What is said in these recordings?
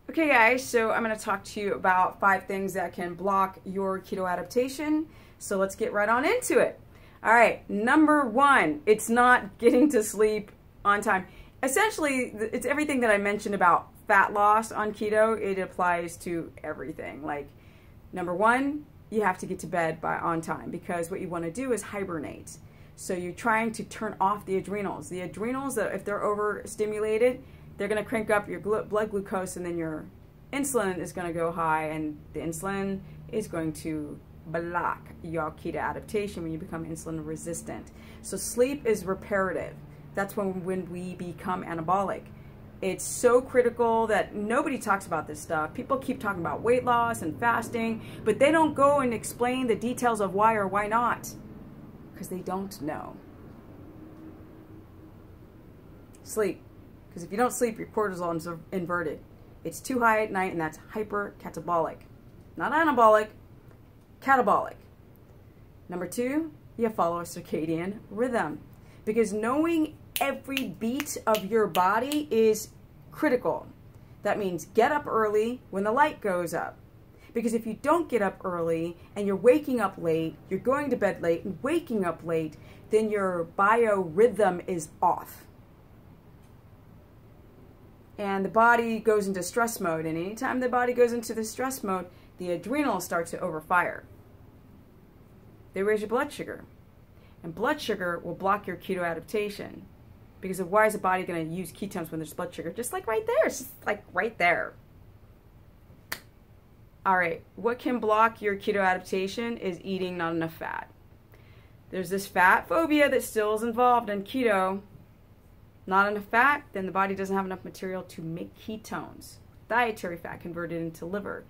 Okay guys, so I'm going to talk to you about 5 things that can block your keto adaptation. So let's get right on into it. All right, number 1, it's not getting to sleep on time. Essentially, it's everything that I mentioned about fat loss on keto. It applies to everything. Like, number 1, you have to get to bed on time, because what you want to do is hibernate. So you're trying to turn off the adrenals. The adrenals, if they're overstimulated, they're going to crank up your blood glucose, and then your insulin is going to go high, and the insulin is going to block your keto adaptation when you become insulin resistant. So sleep is reparative. That's when we become anabolic. It's so critical that nobody talks about this stuff. People keep talking about weight loss and fasting, but they don't go and explain the details of why or why not, because they don't know. Sleep. Because if you don't sleep, your cortisol is inverted. It's too high at night, and that's hypercatabolic. Not anabolic, catabolic. Number 2, you follow a circadian rhythm. Because knowing every beat of your body is critical. That means get up early when the light goes up. Because if you don't get up early and you're waking up late, you're going to bed late and waking up late, then your biorhythm is off. And the body goes into stress mode, and anytime the body goes into the stress mode, the adrenals start to overfire. They raise your blood sugar, and blood sugar will block your keto adaptation, because of why is the body going to use ketones when there's blood sugar? Just like right there. It's just like right there. All right, what can block your keto adaptation is eating not enough fat. There's this fat phobia that still is involved in keto. Not enough fat, then the body doesn't have enough material to make ketones. Dietary fat converted into liver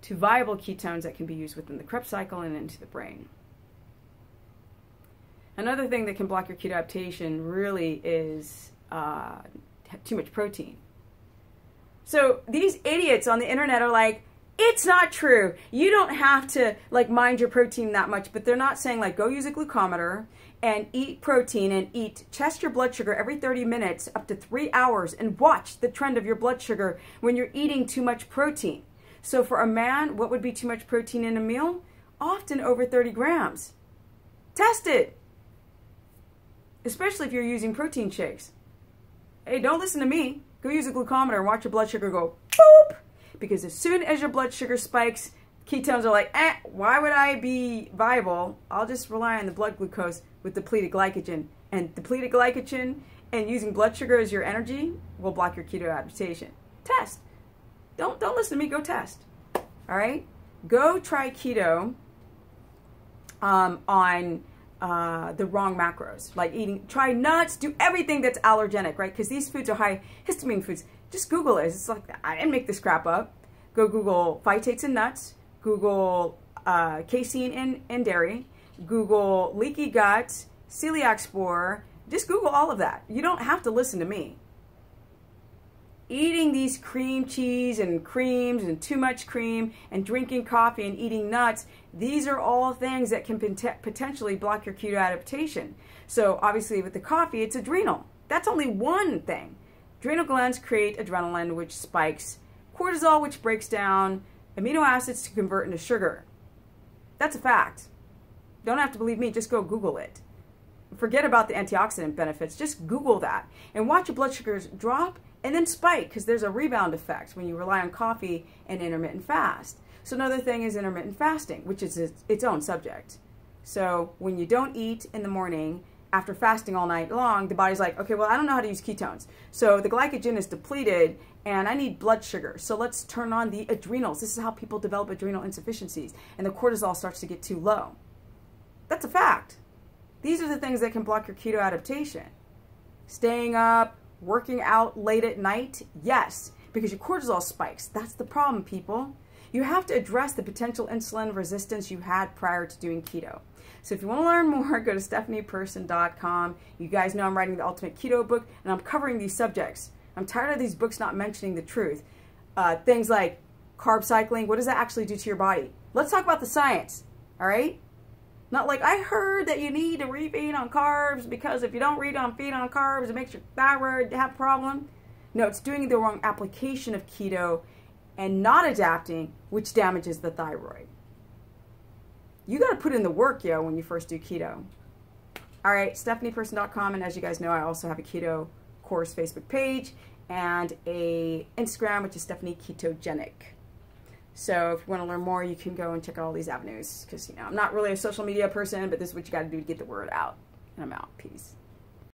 to viable ketones that can be used within the Krebs cycle and into the brain. Another thing that can block your keto adaptation really is too much protein. So these idiots on the internet are like, it's not true. You don't have to mind your protein that much, but they're not saying go use a glucometer and eat protein and test your blood sugar every 30 minutes up to 3 hours and watch the trend of your blood sugar when you're eating too much protein. So for a man, what would be too much protein in a meal? Often over 30 grams. Test it. Especially if you're using protein shakes. Hey, don't listen to me. Go use a glucometer and watch your blood sugar go boop. Because as soon as your blood sugar spikes, ketones are like, why would I be viable? I'll just rely on the blood glucose with depleted glycogen. And depleted glycogen and using blood sugar as your energy will block your keto adaptation. Test. Don't listen to me. Go test. All right? Go try keto on the wrong macros. Try nuts, do everything that's allergenic, right? Because these foods are high histamine foods. Just Google it. It's like, I didn't make this crap up. Go Google phytates in nuts. Google casein in dairy. Google leaky gut, celiac spore. Just Google all of that. You don't have to listen to me. Eating these cream cheese and creams and too much cream and drinking coffee and eating nuts, these are all things that can potentially block your keto adaptation. So obviously with the coffee, it's adrenal. That's only one thing. Adrenal glands create adrenaline, which spikes cortisol, which breaks down amino acids to convert into sugar. That's a fact. Don't have to believe me, just go Google it. Forget about the antioxidant benefits, just Google that. And watch your blood sugars drop and then spike, because there's a rebound effect when you rely on coffee and intermittent fast. So another thing is intermittent fasting, which is its own subject. So when you don't eat in the morning, after fasting all night long, the body's like, okay, well, I don't know how to use ketones. So the glycogen is depleted, and I need blood sugar. So let's turn on the adrenals. This is how people develop adrenal insufficiencies, and the cortisol starts to get too low. That's a fact. These are the things that can block your keto adaptation. Staying up, working out late at night, yes, because your cortisol spikes. That's the problem, people. You have to address the potential insulin resistance you had prior to doing keto. So if you want to learn more, go to stephanieperson.com. You guys know I'm writing the Ultimate Keto book, and I'm covering these subjects. I'm tired of these books not mentioning the truth. Things like carb cycling, what does that actually do to your body? Let's talk about the science, all right? Not like, I heard that you need to refeed on carbs because if you don't feed on carbs, it makes your thyroid have a problem. No, it's doing the wrong application of keto and not adapting, which damages the thyroid. You got to put in the work, yo, when you first do keto. All right, stephanieperson.com, and as you guys know, I also have a keto course Facebook page and a Instagram, which is Stephanie Ketogenic. So if you want to learn more, you can go and check out all these avenues, because, you know, I'm not really a social media person, but this is what you got to do to get the word out. And I'm out. Peace.